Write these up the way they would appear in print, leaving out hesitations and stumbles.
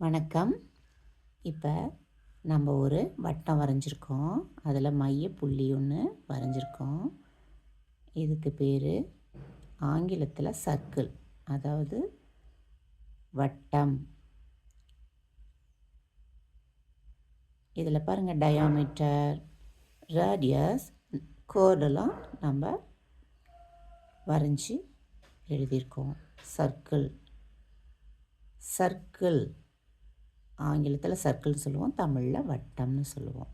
வணக்கம். இப்போ நம்ம ஒரு வட்டம் வரைஞ்சிருக்கோம். அதில் மைய புள்ளி ஒன்று வரைஞ்சிருக்கோம். இதுக்கு பேர் ஆங்கிலத்தில் சர்க்கிள், அதாவது வட்டம். இதில் பாருங்கள், டயாமீட்டர், ரேடியஸ், கோடெல்லாம் நம்ம வரைஞ்சி எழுதியிருக்கோம். சர்க்கிள் சர்க்கிள் ஆங்கிலத்தில் சர்க்கிள்னு சொல்லுவோம், தமிழில் வட்டம்னு சொல்லுவோம்.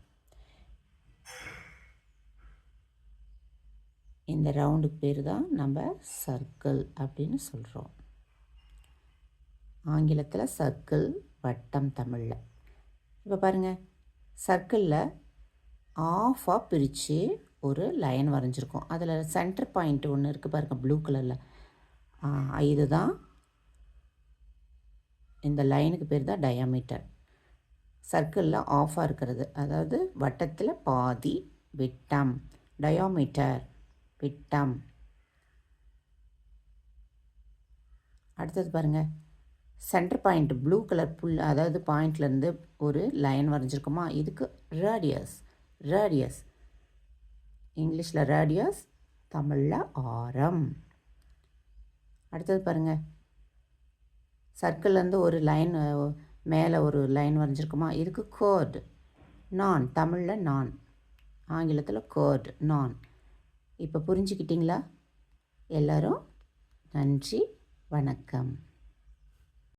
இந்த ரவுண்டுக்கு பேர் தான் நம்ம சர்க்கிள் அப்படின்னு சொல்கிறோம். ஆங்கிலத்தில் சர்க்கிள், வட்டம் தமிழில். இப்போ பாருங்கள், சர்க்கிளில் ஆஃபாக பிரித்து ஒரு லைன் வரைஞ்சிருக்கோம். அதில் சென்டர் பாயிண்ட் ஒன்று இருக்குது பாருங்கள், ப்ளூ கலரில். இதுதான், இந்த லைனுக்கு பேர் தான் டயாமீட்டர். சர்க்கிளில் ஆஃபாக இருக்கிறது, அதாவது வட்டத்தில் பாதி விட்டம், டயாமீட்டர், விட்டம். அடுத்தது பாருங்கள், சென்டர் பாயிண்ட் ப்ளூ கலர் புல், அதாவது பாயிண்ட்லேருந்து ஒரு லைன் வரைஞ்சிருக்கோமா, இதுக்கு ரேடியஸ். ரேடியஸ் இங்கிலீஷில் ரேடியஸ், தமிழில் ஆரம். அடுத்தது பாருங்கள், சர்க்கிள்லேருந்து ஒரு லைன் மேலே ஒரு லைன் வரைஞ்சிருக்குமா, இதுக்கு கோட். நான், தமிழில் நான், ஆங்கிலத்தில் கோட், நான். இப்போ புரிஞ்சுக்கிட்டிங்களா? எல்லோரும் நன்றி, வணக்கம்.